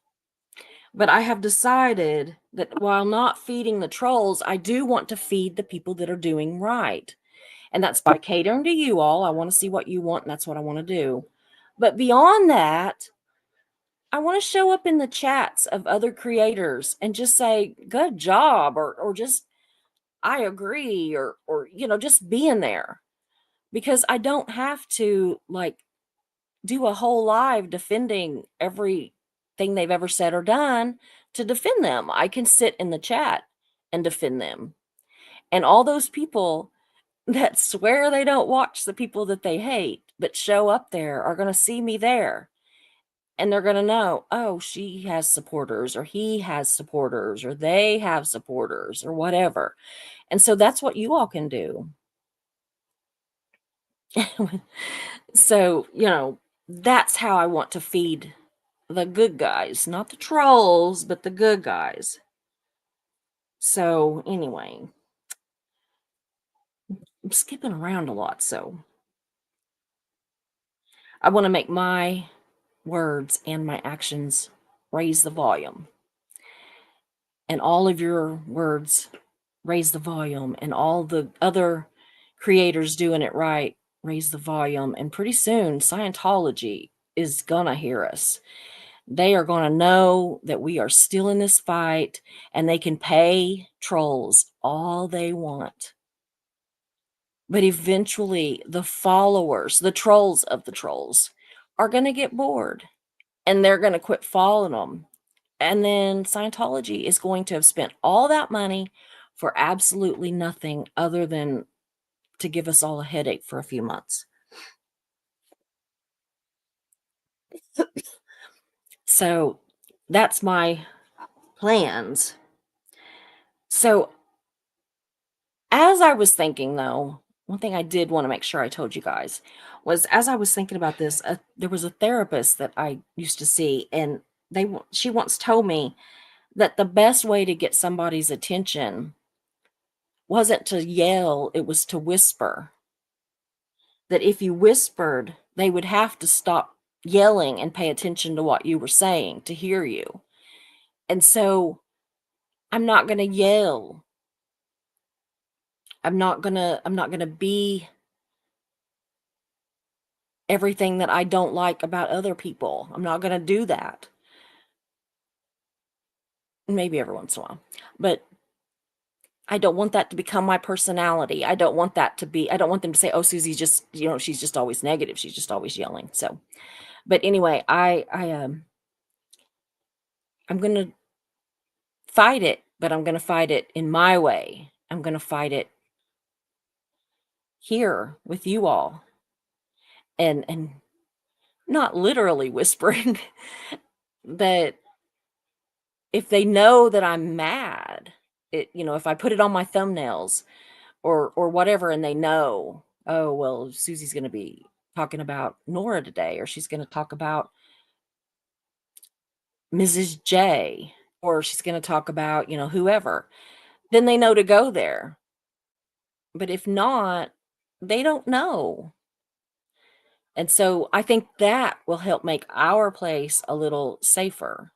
But I have decided that while not feeding the trolls, I do want to feed the people that are doing right. And that's by catering to you all. I want to see what you want, and that's what I want to do. But beyond that, I wanna show up in the chats of other creators and just say, "Good job," or just, "I agree," or just being there because I don't have to, like, do a whole live defending everything they've ever said or done to defend them. I can sit in the chat and defend them. And all those people that swear they don't watch the people that they hate, but show up there are gonna see me there, and they're gonna know, "Oh, she has supporters, or he has supporters, or they have supporters," or whatever. And so that's what you all can do. So, that's how I want to feed the good guys, not the trolls, but the good guys. So, anyway, I'm skipping around a lot, so I wanna make my words and my actions raise the volume, and all of your words raise the volume, and all the other creators doing it right raise the volume, and pretty soon Scientology is gonna hear us. They are gonna know that we are still in this fight, and they can pay trolls all they want. But eventually, the followers, the trolls of the trolls, are gonna get bored, and they're gonna quit following them. And then Scientology is going to have spent all that money for absolutely nothing other than to give us all a headache for a few months. So, that's my plans. So, as I was thinking, though, one thing I did wanna make sure I told you guys was as I was thinking about this, there was a therapist that I used to see, and she once told me that the best way to get somebody's attention wasn't to yell, it was to whisper. That if you whispered, they would have to stop yelling and pay attention to what you were saying to hear you. And so, I'm not gonna yell. I'm not gonna be everything that I don't like about other people. I'm not gonna do that. Maybe every once in a while. But I don't want that to become my personality. I don't want them to say, "Oh, Susie's just, she's just always negative. She's just always yelling." So, but anyway, I'm going to fight it, but I'm going to fight it in my way. I'm going to fight it here with you all and not literally whispering, but if they know that I'm mad, if I put it on my thumbnails or whatever and they know, "Oh, well, Susie's gonna be talking about Nora today, or she's gonna talk about Mrs. J, or she's gonna talk about, whoever," then they know to go there. But if not, they don't know. And so I think that will help make our place a little safer.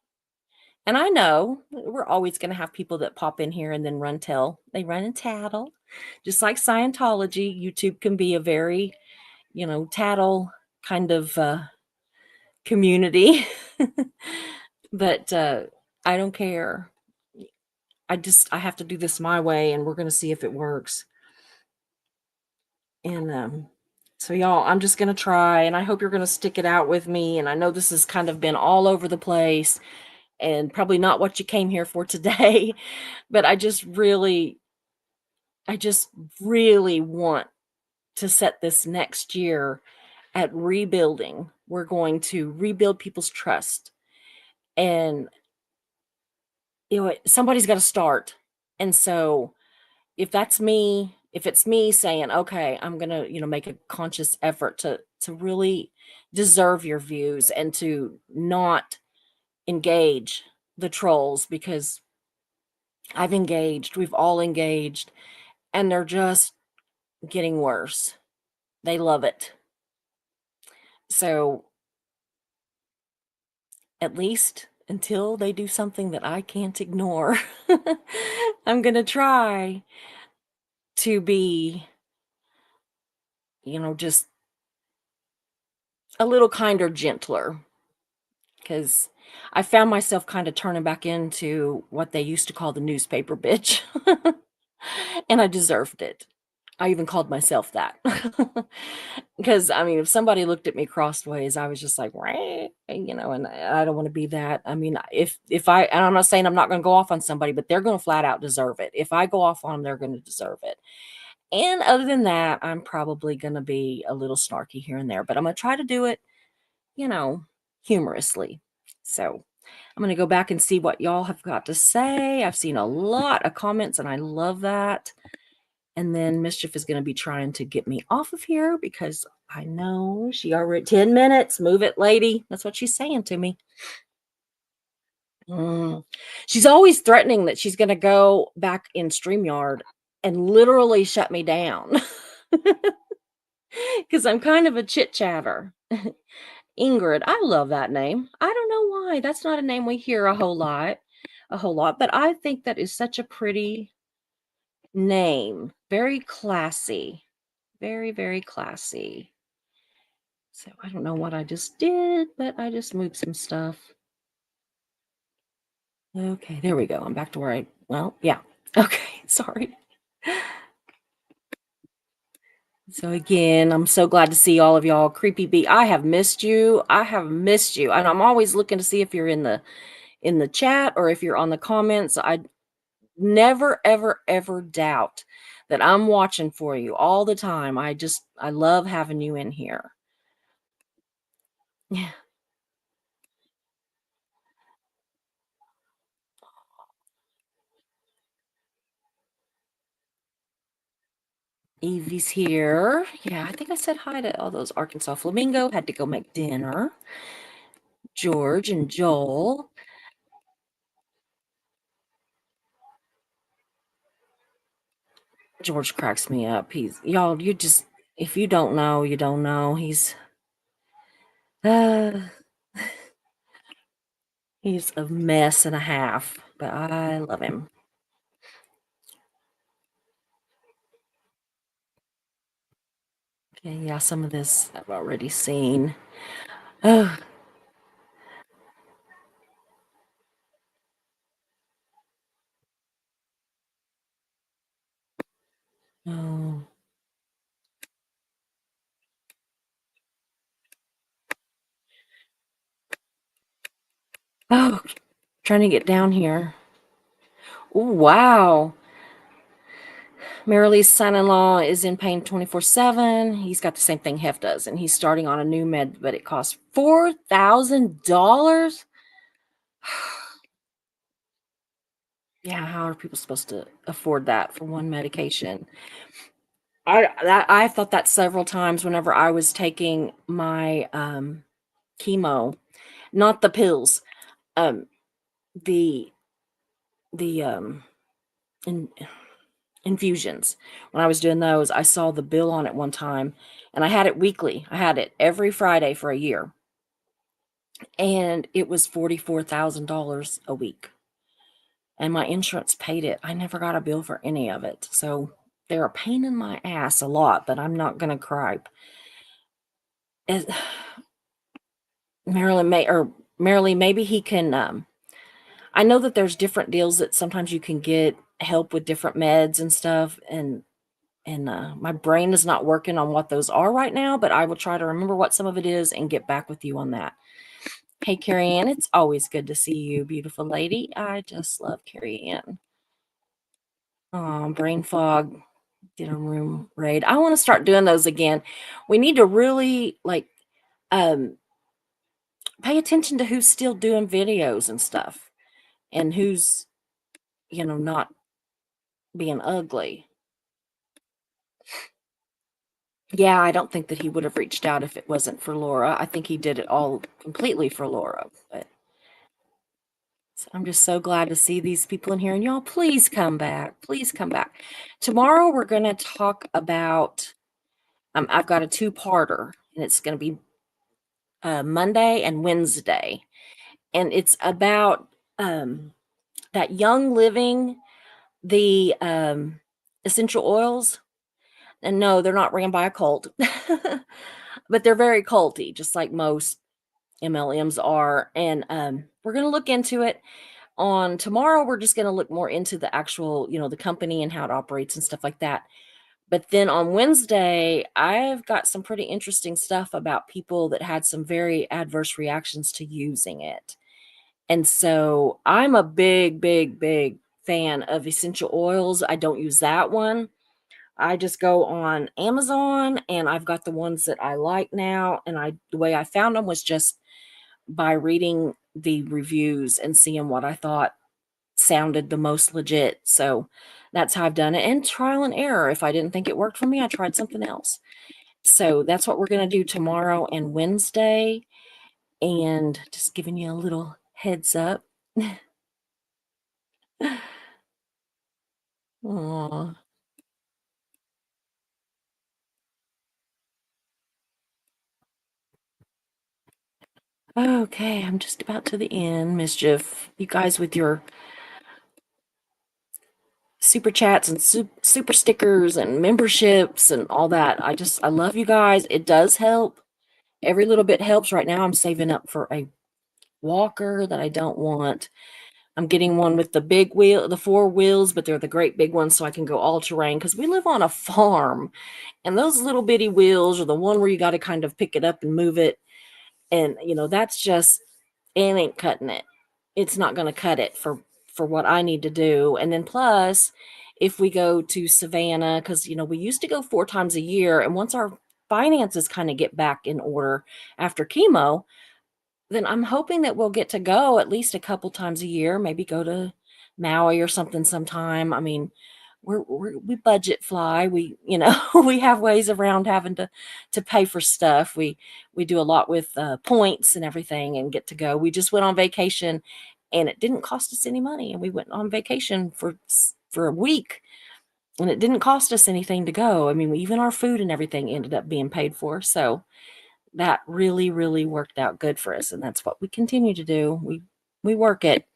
And I know we're always gonna have people that pop in here and then they run and tattle. Just like Scientology, YouTube can be a very, tattle kind of, community. But, I don't care. I have to do this my way, and we're gonna see if it works. And, so y'all, I'm just gonna try, and I hope you're gonna stick it out with me, and I know this has kind of been all over the place and probably not what you came here for today, but I just really want to set this next year at rebuilding. We're going to rebuild people's trust, and somebody's got to start. And so if it's me saying, okay, I'm gonna, make a conscious effort to really deserve your views and to not engage the trolls because we've all engaged, and they're just getting worse. They love it. So at least until they do something that I can't ignore, I'm gonna try to be, just a little kinder, gentler, because I found myself kinda turning back into what they used to call the newspaper bitch, and I deserved it. I even called myself that. Because, I mean, if somebody looked at me crossways, I was just like, "Right," and I don't wanna be that. I mean, if I and I'm not saying I'm not gonna go off on somebody, but they're gonna flat out deserve it. If I go off on them, they're gonna deserve it. And other than that, I'm probably gonna be a little snarky here and there, but I'm gonna try to do it, you know, humorously. So, I'm gonna go back and see what y'all have got to say. I've seen a lot of comments, and I love that. And then Mischief is gonna be trying to get me off of here because I know she already 10 minutes. Move it, lady. That's what she's saying to me. Mm. She's always threatening that she's gonna go back in StreamYard and literally shut me down because I'm kind of a chit chatter. Ingrid, I love that name. I don't know why. That's not a name we hear a whole lot, but I think that is such a pretty name. Very classy. Very, very classy. So I don't know what I just did, but I just moved some stuff. Okay, there we go. I'm back to where well, yeah. Okay, sorry. So again, I'm so glad to see all of y'all. Creepy Bee, I have missed you. I have missed you. And I'm always looking to see if you're in the chat or if you're on the comments. I never ever ever doubt that I'm watching for you all the time. I love having you in here. Yeah. Evie's here. Yeah, I think I said hi to all those Arkansas Flamingo. Had to go make dinner. George and Joel. George cracks me up. Y'all, you just, if you don't know, you don't know. Uh, he's a mess and a half, but I love him. Okay, yeah, some of this I've already seen. Oh, oh, oh, trying to get down here. Oh, wow. Marilee's son-in-law is in pain 24/7. He's got the same thing Hef does, and he's starting on a new med, but it costs $4,000. Yeah, how are people supposed to afford that for one medication? I've thought that several times whenever I was taking my chemo, not the pills, um, the the in, infusions. When I was doing those, I saw the bill on it one time, and I had it weekly. I had it every Friday for a year, and it was $44,000 a week. And my insurance paid it. I never got a bill for any of it. So they're a pain in my ass a lot, but I'm not gonna cry. Is Marilyn, maybe he can I know that there's different deals that sometimes you can get help with different meds and stuff, and my brain is not working on what those are right now, but I will try to remember what some of it is and get back with you on that. Hey, Carrie Ann, it's always good to see you, beautiful lady. I just love Carrie Ann. Brain fog, dinner room raid. I want to start doing those again. We need to really um pay attention to who's still doing videos and stuff and who's, not being ugly. Yeah, I don't think that he would have reached out if it wasn't for Laura. I think he did it all completely for Laura. But so I'm just so glad to see these people in here. And y'all, please come back. Please come back. Tomorrow we're going to talk about. I've got a two-parter, and it's going to be Monday and Wednesday, and it's about that Young Living, the essential oils. And no, they're not ran by a cult, but they're very culty, just like most MLMs are, and, we're gonna look into it. On tomorrow, we're just gonna look more into the actual, the company and how it operates and stuff like that. But then on Wednesday, I've got some pretty interesting stuff about people that had some very adverse reactions to using it. And so I'm a big, big, big fan of essential oils. I don't use that one. I just go on Amazon and I've got the ones that I like now. And the way I found them was just by reading the reviews and seeing what I thought sounded the most legit. So that's how I've done it, and trial and error. If I didn't think it worked for me, I tried something else. So that's what we're going to do tomorrow and Wednesday. And just giving you a little heads up. Aw. Okay, I'm just about to the end, Mischief. You guys with your super chats and super stickers and memberships and all that. I love you guys. It does help. Every little bit helps. Right now, I'm saving up for a walker that I don't want. I'm getting one with the four wheels, but they're the great big ones so I can go all terrain because we live on a farm and those little bitty wheels are the one where you got to kind of pick it up and move it. And, that's just, it ain't cutting it. It's not going to cut it for what I need to do. And then plus, if we go to Savannah, because, we used to go 4 times a year. And once our finances kind of get back in order after chemo, then I'm hoping that we'll get to go at least a couple times a year, maybe go to Maui or something sometime. I mean, we budget fly. We have ways around having to pay for stuff. We do a lot with points and everything and get to go. We just went on vacation and it didn't cost us any money. And we went on vacation for a week and it didn't cost us anything to go. I mean, even our food and everything ended up being paid for. So that really, really worked out good for us, and that's what we continue to do. We work it.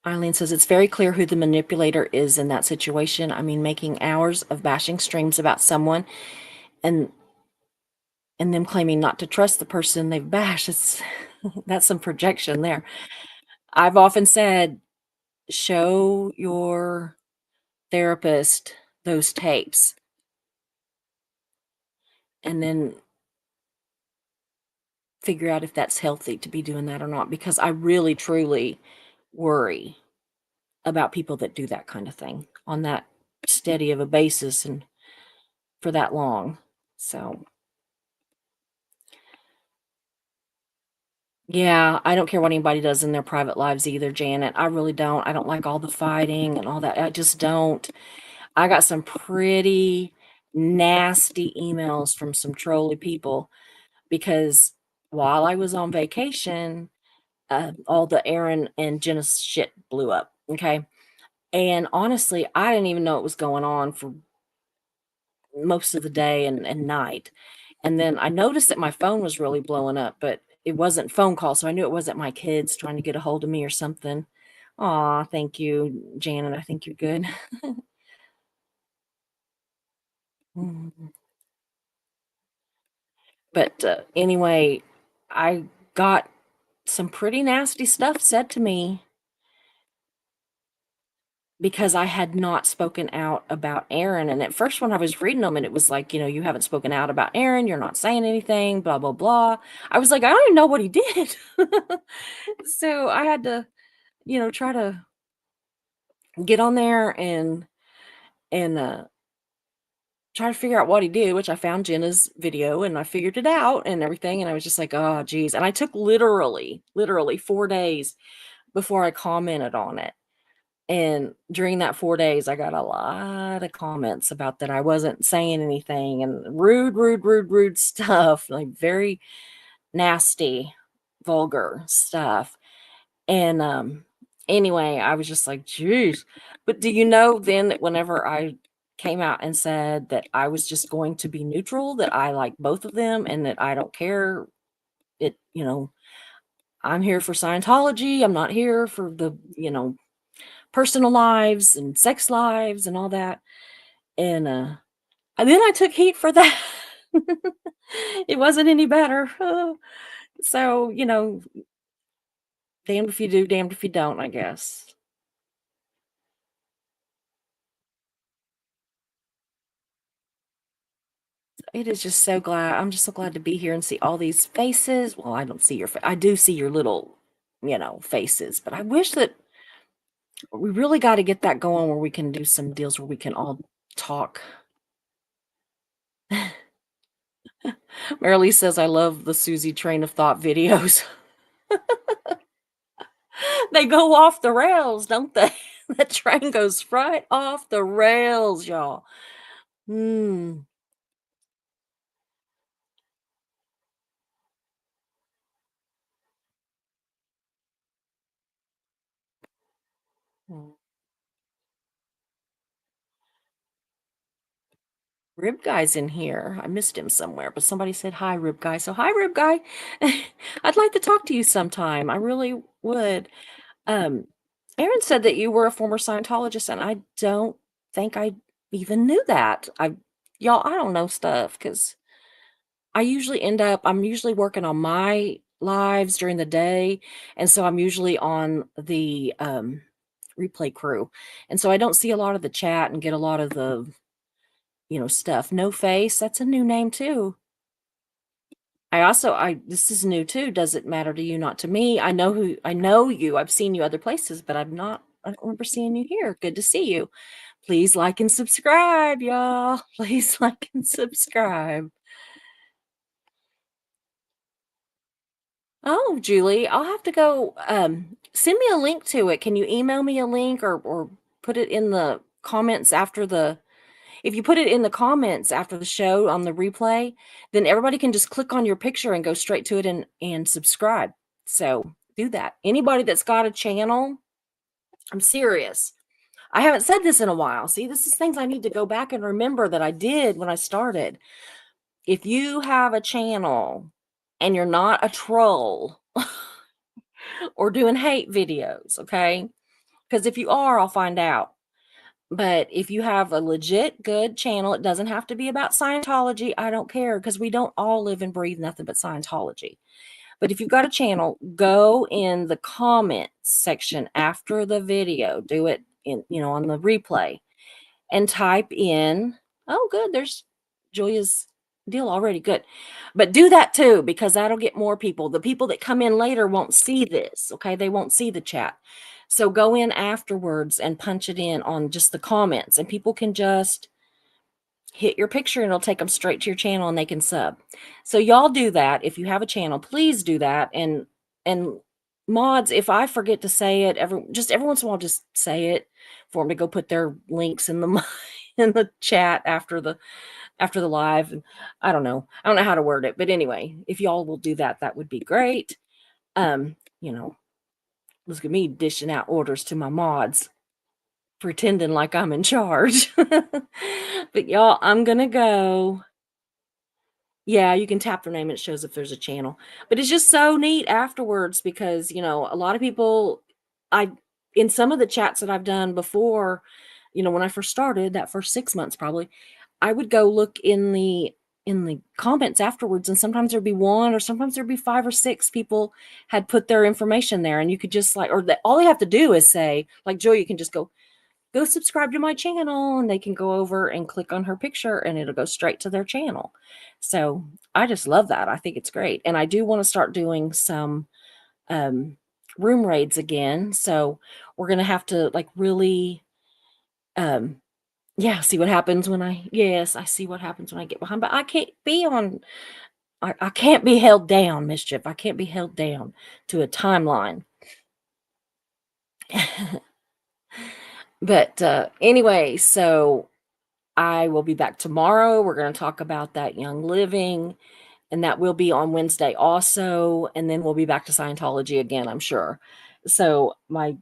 Eileen says it's very clear who the manipulator is in that situation. I mean, making hours of bashing streams about someone and them claiming not to trust the person they've bashed. It's that's some projection there. I've often said, show your therapist those tapes and then figure out if that's healthy to be doing that or not, because I really truly worry about people that do that kind of thing on that steady of a basis and for that long. So, yeah, I don't care what anybody does in their private lives either, Janet. I really don't. I don't like all the fighting and all that. I just don't. I got some pretty nasty emails from some trolly people because while I was on vacation, all the Aaron and Jenna shit blew up. Okay. And honestly, I didn't even know it was going on for most of the day and night. And then I noticed that my phone was really blowing up, but it wasn't phone calls, so I knew it wasn't my kids trying to get a hold of me or something. Aw, thank you, Janet. I think you're good. Mhm. But anyway, I got some pretty nasty stuff said to me because I had not spoken out about Aaron. And at first, when I was reading them, and it was like, you haven't spoken out about Aaron, you're not saying anything, blah, blah, blah. I was like, I don't even know what he did. So I had to, try to get on there and try to figure out what he did, which I found Jenna's video and I figured it out and everything. And I was just like, oh, geez. And I took literally 4 days before I commented on it. And during that 4 days, I got a lot of comments about that I wasn't saying anything and rude stuff, like very nasty, vulgar stuff. And anyway, I was just like, geez. But do you know then that whenever I came out and said that I was just going to be neutral, that I like both of them and that I don't care, I'm here for Scientology. I'm not here for the, personal lives and sex lives and all that. And And then I took heat for that. It wasn't any better. So, damned if you do, damned if you don't, I guess. It is just so glad. I'm just so glad to be here and see all these faces. Well, I don't see your I do see your little, faces, but I wish that we really got to get that going where we can do some deals where we can all talk. Marilee says, I love the Susie train of thought videos. They go off the rails, don't they? The train goes right off the rails, y'all. Hmm. Mm. Rib Guy's in here. I missed him somewhere, but somebody said hi, Rib Guy. So hi, Rib Guy. I'd like to talk to you sometime. I really would. Um, Aaron said that you were a former Scientologist, and I don't think I even knew that. Y'all, I don't know stuff because I'm usually working on my lives during the day, and so I'm usually on the replay crew. And so I don't see a lot of the chat and get a lot of the, stuff. No Face, that's a new name too. I this is new too. Does it matter to you? Not to me. I know you. I've seen you other places, but I don't remember seeing you here. Good to see you. Please like and subscribe, y'all. Please like and subscribe. Oh, Julie, I'll have to go send me a link to it. Can you email me a link or put it in the comments after the if you put it in the comments after the show on the replay, then everybody can just click on your picture and go straight to it and subscribe. So do that. Anybody that's got a channel, I'm serious. I haven't said this in a while. See, this is things I need to go back and remember that I did when I started. If you have a channel and you're not a troll or doing hate videos, okay? Because if you are, I'll find out. But if you have a legit good channel, it doesn't have to be about Scientology. I don't care because we don't all live and breathe nothing but Scientology. But if you've got a channel, go in the comments section after the video. Do it on the replay and type in, oh, good, there's Julia's deal already. Good. But do that too, because that'll get more people. The people that come in later won't see this. Okay. They won't see the chat. So go in afterwards and punch it in on just the comments, and people can just hit your picture and it'll take them straight to your channel and they can sub. So y'all do that. If you have a channel, please do that. And mods, if I forget to say it, every once in a while, just say it for them to go put their links in the in the chat after the live. And I don't know how to word it, but anyway, if y'all will do that, that would be great. Um, you know, look at me dishing out orders to my mods, pretending like I'm in charge. But y'all, I'm gonna go. Yeah, you can tap their name and it shows if there's a channel. But it's just so neat afterwards because, a lot of people I in some of the chats that I've done before, when I first started, that first 6 months probably, I would go look in the comments afterwards, and sometimes there'd be one or sometimes there'd be 5 or 6 people had put their information there, and you could just all they have to do is say, like Joy, you can just go subscribe to my channel, and they can go over and click on her picture and it'll go straight to their channel. So I just love that. I think it's great. And I do want to start doing some room raids again. So we're going to have to really, um, yeah, see what happens yes, I see what happens when I get behind, but I can't be held down, Mischief. I can't be held down to a timeline. But anyway, so I will be back tomorrow. We're going to talk about that Young Living, and that will be on Wednesday also. And then we'll be back to Scientology again, I'm sure. So my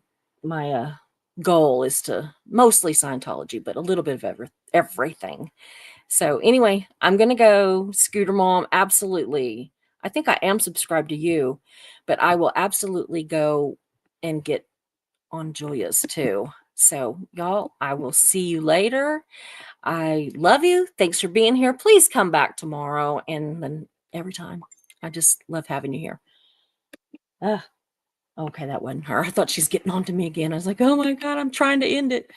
goal is to mostly Scientology, but a little bit of everything. So anyway, I'm going to go. Scooter Mom, absolutely. I think I am subscribed to you, but I will absolutely go and get on Julia's too. So y'all, I will see you later. I love you. Thanks for being here. Please come back tomorrow." And then every time, I just love having you here. Ugh, okay, that wasn't her. I thought she's getting on to me again. I was like, "Oh my god, I'm trying to end it."